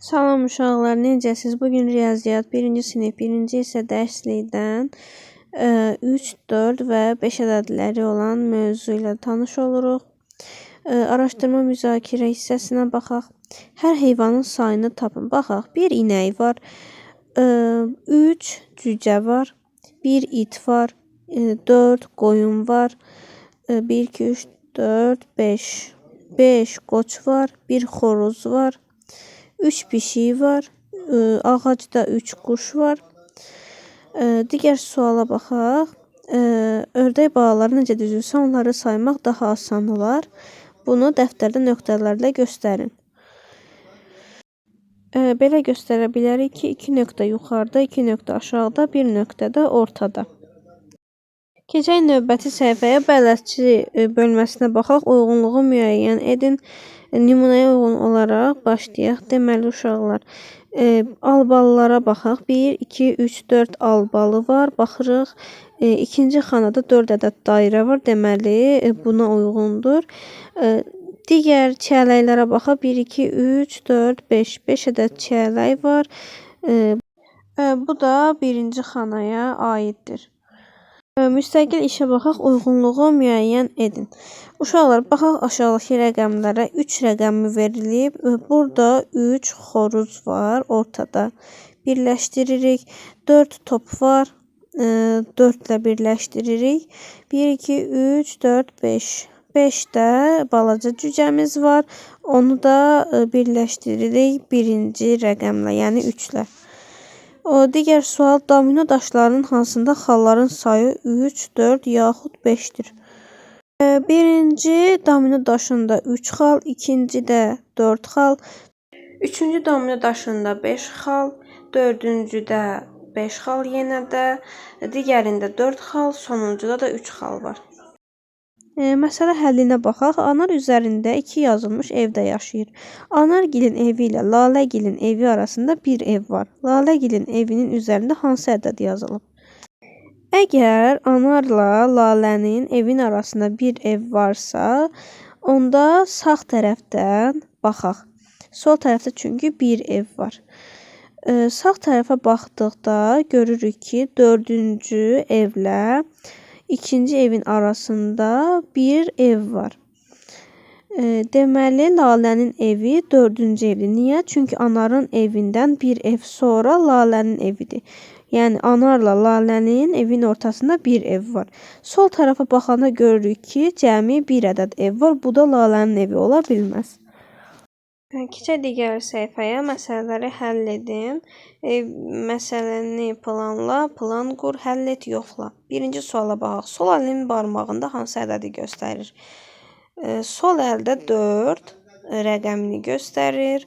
Salam uşaqlar, necəsiz? Bugün riyaziyyat 1-ci sinif 1-ci hissə dərslikdən 3, 4 və 5 ədədləri olan mövzu ilə tanış oluruq. Araşdırma müzakirə hissəsinə baxaq. Hər heyvanın sayını tapın. Baxaq, 1 inək var, 3 cücə var, 1 it var, 4 qoyun var, 1, 2, 3, 4, 5 qoç var, 1 xoruz var, 3 pişik var, ağacda 3 quş var. Digər suala baxaq. Ördək balaları necə düzülsə, onları saymaq daha asan olar. Bunu dəftərdə nöqtələrlə göstərin. Belə göstərə bilərik ki, 2 nöqtə yuxarıda, 2 nöqtə aşağıda, 1 nöqtə də ortada. Keçək növbəti səhifəyə bələdçi bölməsinə baxaq. Uyğunluğu müəyyən edin. Nümunəyə uyğun olaraq başlayaq. Deməli uşaqlar, albalılara baxaq. 1, 2, 3, 4 albalı var. Baxırıq. İkinci xanada 4 ədəd dairə var. Deməli, buna uyğundur. Digər çiyələklərə baxaq. 1, 2, 3, 4, 5 ədəd çiyələk var. Bu da birinci xanaya aiddir. Müstəqil işə baxaq, uyğunluğu müəyyən edin. Uşaqlar, baxaq aşağıdakı rəqəmlərə 3 rəqəmi verilib. Burada 3 xoruz var ortada. Birləşdiririk. 4 top var. 4 ilə birləşdiririk. 1, 2, 3, 4, 5. 5 də balaca cücəmiz var. Onu da birləşdiririk birinci rəqəmlə, yəni 3 ilə. Digər sual, domino daşlarının hansında xalların sayı 3, 4 yaxud 5-dir? Birinci domino daşında 3 xal, ikincidə 4 xal, üçüncü domino daşında 5 xal, dördüncüdə 5 xal yenə də, digərində 4 xal, sonuncuda da 3 xal var. Məsələ həllinə baxaq. Anar üzərində 2 yazılmış evdə yaşayır. Anargilin evi ilə Laləgilin evi arasında bir ev var. Laləgilin evinin üzərində hansı ədəd yazılıb? Əgər Anarla Lalənin evin arasında bir ev varsa, onda sağ tərəfdən baxaq. Sol tərəfdə çünki bir ev var. Sağ tərəfə baxdıqda görürük ki, 4-cü evlə İkinci evin arasında bir ev var. Deməli, Lalənin evi 4-cü evdir. Niyə? Çünki Anarın evindən bir ev sonra Lalənin evidir. Yəni, Anarla Lalənin evin ortasında bir ev var. Sol tərəfə baxanda görürük ki, cəmi bir ədəd ev var. Bu da Lalənin evi ola bilməz. Keçək digər səhifəyə, məsələləri həll edin. Məsələni planla, plan qur, həll et, yoxla. Birinci suala baxaq. Sol əlin barmağında hansı ədədi göstərir? Sol əldə 4 rəqəmini göstərir.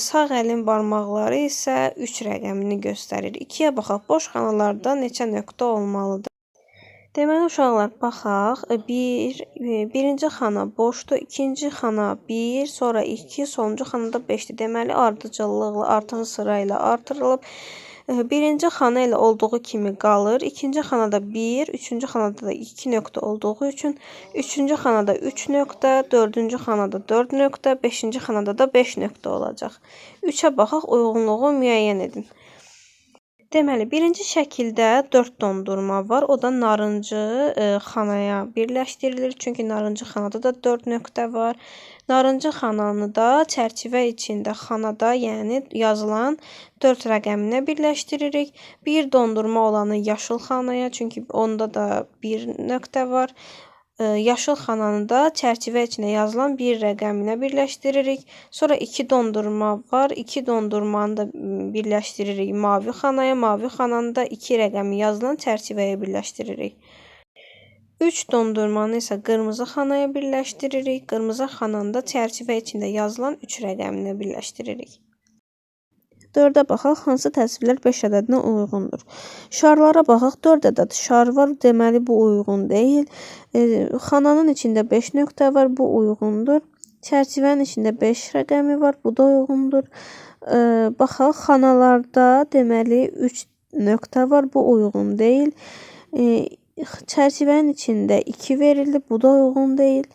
Sağ əlin barmaqları isə 3 rəqəmini göstərir. 2-yə baxaq. Boş xanalarda neçə nöqtə olmalıdır? Deməli, uşaqlar, baxaq. Birinci xana boşdur, ikinci xana 1, sonra 2, sonuncu xanada 5-dir. Deməli, ardıcıllıqla, artan sıra ilə artırılıb. Birinci xana ilə olduğu kimi qalır. İkinci xanada 1, üçüncü xanada da 2 nöqtə olduğu üçün, üçüncü xanada 3 nöqtə, dördüncü xanada 4 nöqtə, 5-ci xanada da 5 nöqtə olacaq. 3-ə baxaq, uyğunluğu müəyyən edin. Deməli, birinci şəkildə 4 dondurma var. O da narıncı xanaya birləşdirilir. Çünki narıncı xanada da 4 nöqtə var. Narıncı xananı da çərçivə içində xanada, yəni yazılan 4 rəqəminə birləşdiririk. Bir dondurma olanı yaşıl xanaya, çünki onda da 1 nöqtə var. Yaşıl xananı da çərçivə içində yazılan bir rəqəminə birləşdiririk. Sonra 2 dondurma var. 2 dondurmanı da birləşdiririk mavi xanaya. Mavi xananı da 2 rəqəmi yazılan çərçivəyə birləşdiririk. 3 dondurmanı isə qırmızı xanaya birləşdiririk. Qırmızı xananı da çərçivə içində yazılan 3 rəqəminə birləşdiririk. 4-ə baxaq, hansı təsvirlər 5 ədədinə uyğundur? Şarlara baxaq, 4 ədəd şar var, deməli bu uyğun deyil. Xananın içində 5 nöqtə var, bu uyğundur. Çərçivənin içində 5 rəqəmi var, bu da uyğundur. Baxaq, xanalarda deməli 3 nöqtə var, bu uyğun deyil. Çərçivənin içində 2 verilib, bu da uyğun deyil.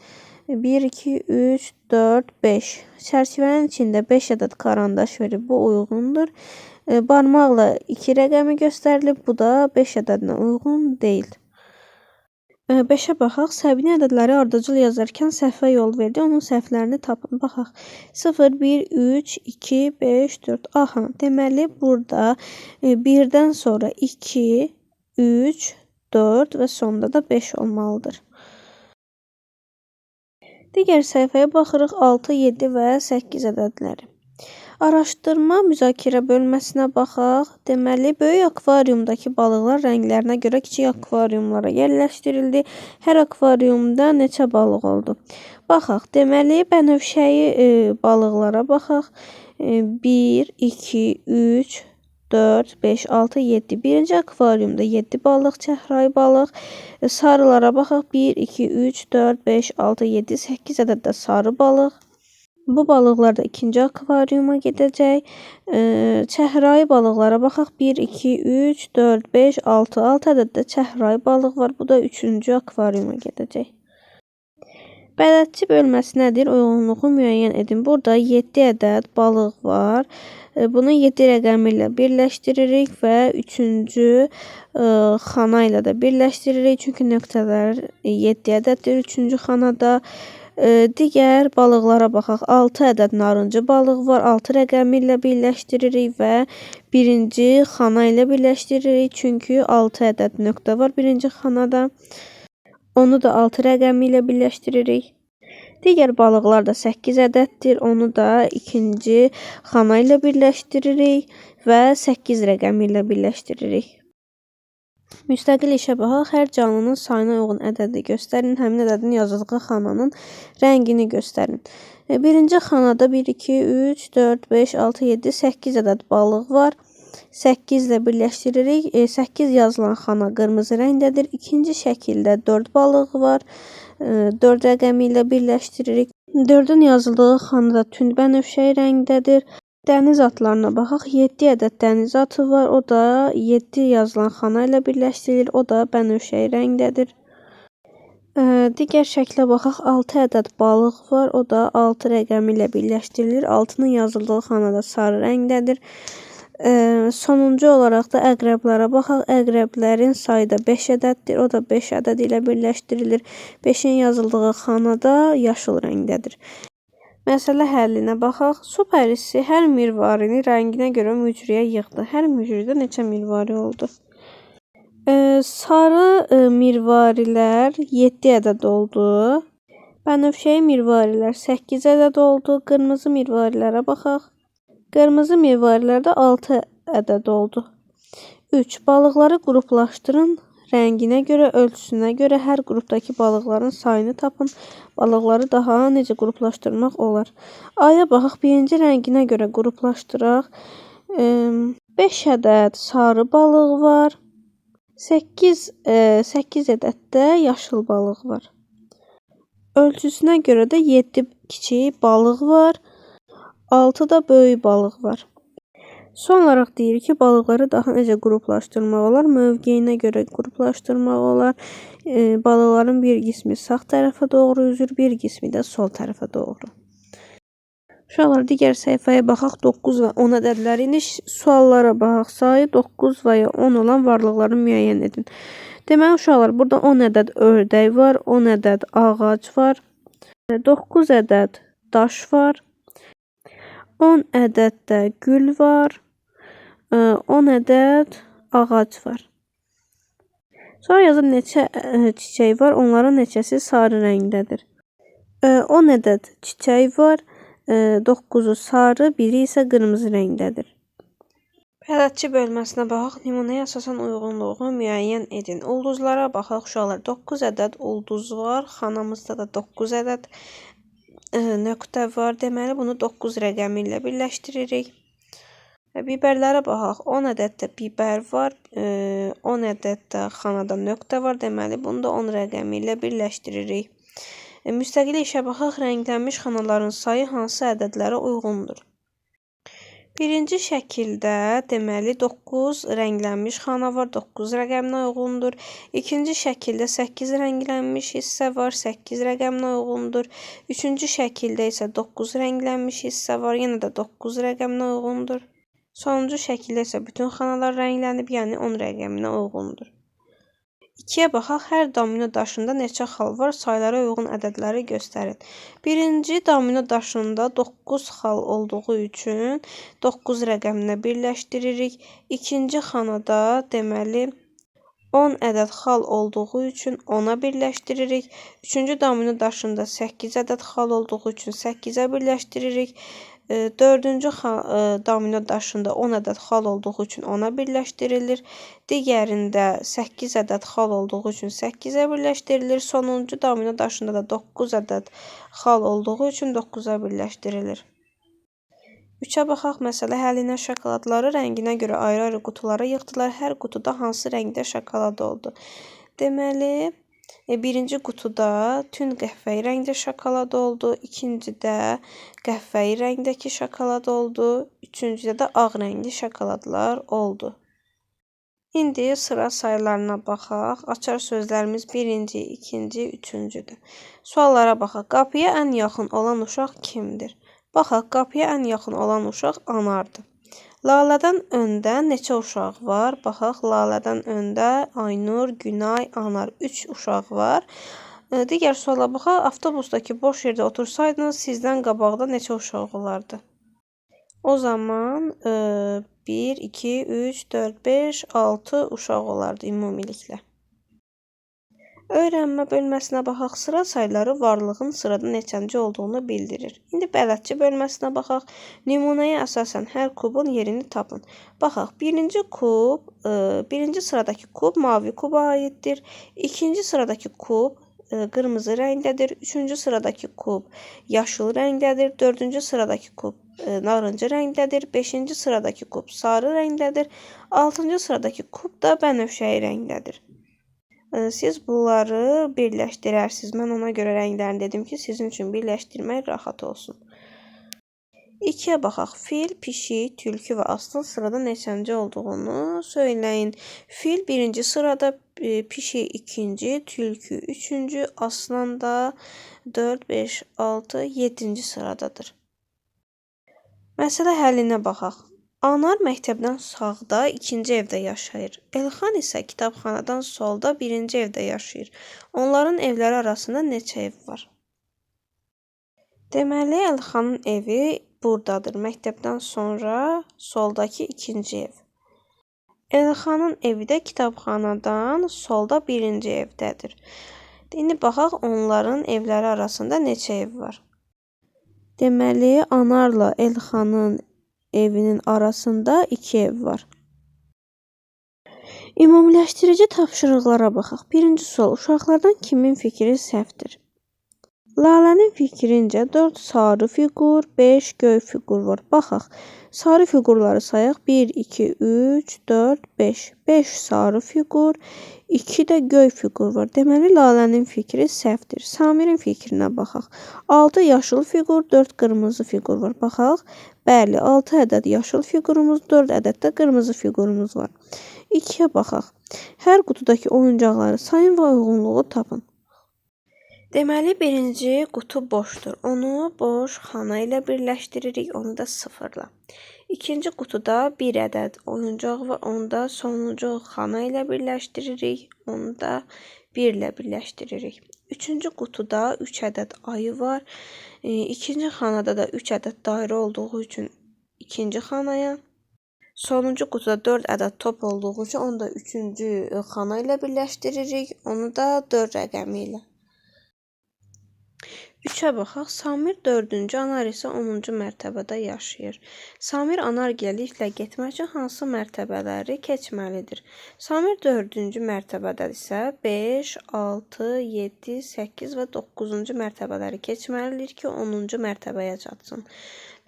1, 2, 3, 4, 5. Çərçivənin içində 5 ədəd karandaş verib. Bu uyğundur. Barmaqla 2 rəqəmi göstərilib. Bu da 5 ədədinə uyğun deyil. 5-ə baxaq. Səbini ədədləri ardıcıl yazarkən səhvə yol verdi. Onun səhvlərini tapın. Baxaq. 0, 1, 3, 2, 5, 4. Aha, deməli burada 1-dən sonra 2, 3, 4 və sonda da 5 olmalıdır. Digər səhifəyə baxırıq 6, 7 və 8 ədədləri. Araşdırma, müzakirə bölməsinə baxaq. Deməli, böyük akvariumdakı balıqlar rənglərinə görə kiçik akvariumlara yerləşdirildi. Hər akvariumda neçə balıq oldu? Baxaq, deməli, bənövşəyi balıqlara baxaq. 1, 2, 3, 4, 5, 6, 7. Birinci akvariumda 7 balıq, çəhrayı balıq. Sarılara baxaq. 1, 2, 3, 4, 5, 6, 7, 8 ədəddə sarı balıq. Bu balıqlar da ikinci akvariuma gedəcək. Çəhrayı balıqlara baxaq. 1, 2, 3, 4, 5, 6. 6 ədəddə çəhrayı balıq var. Bu da üçüncü akvariuma gedəcək. Bələdçi bölməsi nədir? Uyğunluğu müəyyən edin. Burada 7 ədəd balıq var. Bunu 7 rəqəmi ilə birləşdiririk və 3-cü xana ilə də birləşdiririk. Çünki nöqtələr 7 ədəddir 3-cü xanada. Digər balıqlara baxaq. 6 ədəd narıncı balıq var. 6 rəqəmi ilə birləşdiririk və birinci xana ilə birləşdiririk. Çünki 6 ədəd nöqtə var birinci xanada. Onu da 6 rəqəmi ilə birləşdiririk. Digər balıqlar da 8 ədəddir. Onu da ikinci xana ilə birləşdiririk və 8 rəqəmi ilə birləşdiririk. Müstəqil işə baxaq. Hər canlının sayına uyğun ədədi göstərin. Həmin ədədin yazıldığı xananın rəngini göstərin. Birinci xanada 1, 2, 3, 4, 5, 6, 7, 8 ədəd balıq var. 8 ilə birləşdiririk. 8 yazılan xana qırmızı rəngdədir. İkinci şəkildə 4 balıq var. 4 rəqəmi ilə birləşdiririk. 4-ün yazıldığı xanada tünd bənövşəyi rəngdədir. Dəniz atlarına baxaq. 7 ədəd dəniz atı var. O da 7 yazılan xana ilə birləşdirilir. O da bənövşəyi rəngdədir. Digər şəklə baxaq. 6 ədəd balıq var. O da 6 rəqəmi ilə birləşdirilir. 6-nın yazıldığı xanada sarı rəngdədir. Sonuncu olaraq da əqrəblərə baxaq. Əqrəblərin sayı da 5 ədəddir. O da 5 ədəd ilə birləşdirilir. 5-in yazıldığı xanada yaşıl rəngdədir. Məsələ həllinə baxaq. Su pərisi hər mirvarini rənginə görə mücrüyə yığdı. Hər mücrüdə neçə mirvari oldu? Sarı mirvarilər 7 ədəd oldu. Bənövşəyi mirvarilər 8 ədəd oldu. Qırmızı mirvarilərə baxaq. Qırmızı mirvarilərdə 6 ədəd oldu. 3. Balıqları qruplaşdırın. Rənginə görə, ölçüsünə görə hər qrupdakı balıqların sayını tapın. Balıqları daha necə qruplaşdırmaq olar? Aya baxaq. Birinci rənginə görə qruplaşdıraq. 5 ədəd sarı balıq var. 8 ədəd də yaşıl balıq var. Ölçüsünə görə də 7 kiçik balıq var. 6 da böyük balıq var. Son olaraq deyir ki, balıqları daha necə qruplaşdırmaq olar? Mövqeyinə görə qruplaşdırmaq olar. Balıqların bir qismi sağ tərəfə doğru üzür, bir qismi də sol tərəfə doğru. Uşaqlar, digər səhifəyə baxaq. 9 və 10 ədədləri ilə suallara baxaq. Sayı 9 və ya 10 olan varlıqları müəyyən edin. Deməli, uşaqlar, burada 10 ədəd ördək var, 10 ədəd ağac var, 9 ədəd daş var. 10 ədəd də gül var, 10 ədəd ağac var. Sonra yazın neçə çiçək var, onların neçəsi sarı rəngdədir. 10 ədəd çiçək var, 9-u sarı, biri isə qırmızı rəngdədir. Bələdçi bölməsinə baxaq, nümunəyə əsasən uyğunluğu müəyyən edin. Ulduzlara baxaq, uşaqlar, 9 ədəd ulduz var, xanamızda da 9 ədəd nöqtə var. Deməli, bunu 9 rəqəmi ilə birləşdiririk. Bibərlərə baxaq. 10 ədəd də bibər var. 10 ədəd də xanada nöqtə var. Deməli, bunu da 10 rəqəmi ilə birləşdiririk. Müstəqil işə baxaq. Rənglənmiş xanaların sayı hansı ədədlərə uyğundur? Birinci şəkildə deməli 9 rənglənmiş xana var, 9 rəqəminə uyğundur. İkinci şəkildə 8 rənglənmiş hissə var, 8 rəqəminə uyğundur. Üçüncü şəkildə isə 9 rənglənmiş hissə var, yenə də 9 rəqəminə uyğundur. Sonuncu şəkildə isə bütün xanalar rənglənib, yəni 10 rəqəminə uyğundur. 2-yə baxaq, hər domino daşında neçə xal var, saylara uyğun ədədləri göstərin. Birinci domino daşında 9 xal olduğu üçün 9 rəqəminə birləşdiririk. İkinci xanada deməli 10 ədəd xal olduğu üçün 10-a birləşdiririk. Üçüncü domino daşında 8 ədəd xal olduğu üçün 8-ə birləşdiririk. Dördüncü domino daşında 10 ədəd xal olduğu üçün 10-a birləşdirilir. Digərində 8 ədəd xal olduğu üçün 8-ə birləşdirilir. Sonuncu domino daşında da 9 ədəd xal olduğu üçün 9-a birləşdirilir. 3-ə baxaq, məsələ həllinə şokoladları rənginə görə ayrı-ayrı qutulara yığdılar. Hər qutuda hansı rəngdə şokolad oldu? Deməli, birinci qutuda tünd qəhvəyi rəngdə şokolad oldu. İkincidə qəhvəyi rəngdəki şokolad oldu. Üçüncüdə də ağ rəngli şokoladlar oldu. İndi sıra sayılarına baxaq. Açar sözlərimiz birinci, ikinci, üçüncüdür. Suallara baxaq. Qapıya ən yaxın olan uşaq kimdir? Baxaq, qapıya ən yaxın olan uşaq Anardır. Lalədən öndə neçə uşaq var? Baxaq, Lalədən öndə Aynur, Günay, Anar 3 uşaq var. Digər suala baxaq, avtobusdakı boş yerdə otursaydınız, sizdən qabaqda neçə uşaq olardı? O zaman 1, 2, 3, 4, 5, 6 uşaq olardı ümumiliklə. Öyrənmə bölməsinə baxaq. Sıra sayıları varlığın sırada neçənci olduğunu bildirir. İndi bələdçi bölməsinə baxaq. Nümunəyə əsasən hər kubun yerini tapın. Baxaq, birinci sıradakı kub mavi kuba aiddir. İkinci sıradakı kub qırmızı rəngdədir. Üçüncü sıradakı kub yaşıl rəngdədir. Dördüncü sıradakı kub narıncı rəngdədir. Beşinci sıradakı kub sarı rəngdədir. Altıncı sıradakı kub da bənövşəyi rəngdədir. Siz bunları birləşdirərsiniz. Mən ona görə rənglərini dedim ki, sizin üçün birləşdirmək rahat olsun. 2-yə baxaq. Fil, pişik, tülkü və aslan sırada neçənci olduğunu söyləyin. Fil birinci sırada, pişik ikinci, tülkü üçüncü, aslan da 4, 5, 6, 7-ci sıradadır. Məsələ həllinə baxaq. Anar məktəbdən sağda ikinci evdə yaşayır. Elxan isə kitabxanadan solda birinci evdə yaşayır. Onların evləri arasında neçə ev var? Deməli, Elxanın evi buradadır. Məktəbdən sonra soldakı ikinci ev. Elxanın evi də kitabxanadan solda birinci evdədir. İndi baxaq, onların evləri arasında neçə ev var? Deməli, Anarla Elxanın evinin arasında 2 ev var. Ümumiləşdirici tapşırıqlara baxaq. Birinci sual, uşaqlardan kimin fikri səhvdir? Lalənin fikrincə 4 sarı fiqur, 5 göy fiqur var. Baxaq, sarı fiqurları sayaq. 1, 2, 3, 4, 5. 5 sarı fiqur, 2 də göy fiqur var. Deməli, Lalənin fikri səhvdir. Samirin fikrinə baxaq. 6 yaşıl fiqur, 4 qırmızı fiqur var. Baxaq, bəli, 6 ədəd yaşıl fiqurumuz, 4 ədəd də qırmızı fiqurumuz var. 2-yə baxaq. Hər qutudakı oyuncaqları sayın və uyğunluğu tapın. Deməli, birinci qutu boşdur. Onu boş xana ilə birləşdiririk, onu da sıfırla. İkinci qutuda 1 ədəd oyuncaq var, onu da sonuncu xana ilə birləşdiririk, onu da 1 ilə birləşdiririk. Üçüncü qutuda 3 ədəd ayı var. İkinci xanada da 3 ədəd dairə olduğu üçün ikinci xanaya. Sonuncu qutuda 4 ədəd top olduğu üçün onu da üçüncü xana ilə birləşdiririk, onu da 4 rəqəmi ilə. 3-ə baxaq. Samir 4-cü, Anar isə 10-cu mərtəbədə yaşayır. Samir Anargilə getmək üçün hansı mərtəbələri keçməlidir? Samir 4-cü mərtəbədədirsə 5, 6, 7, 8 və 9-cu mərtəbələri keçməlidir ki, 10-cu mərtəbəyə çatsın.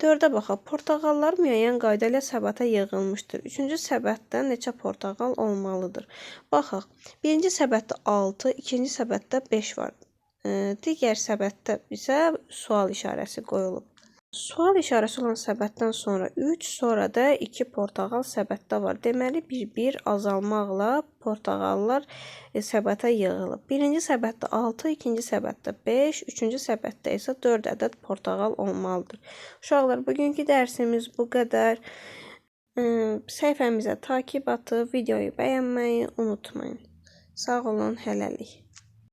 4-ə baxaq. Portağallar müəyyən qayda ilə səbətə yığılmışdır. 3-cü səbətdə neçə portağal olmalıdır? Baxaq. Birinci səbətdə 6, ikinci səbətdə 5 var. Digər səbətdə isə sual işarəsi qoyulub. Sual işarəsi olan səbətdən sonra 3, sonra da 2 portağal səbətdə var. Deməli, bir azalmaqla portağallar səbətə yığılıb. Birinci səbətdə 6, ikinci səbətdə 5, üçüncü səbətdə isə 4 ədəd portağal olmalıdır. Uşaqlar, bugünkü dərsimiz bu qədər. Səhifəmizə takib atıb videoyu bəyənməyi unutmayın. Sağ olun, hələlik.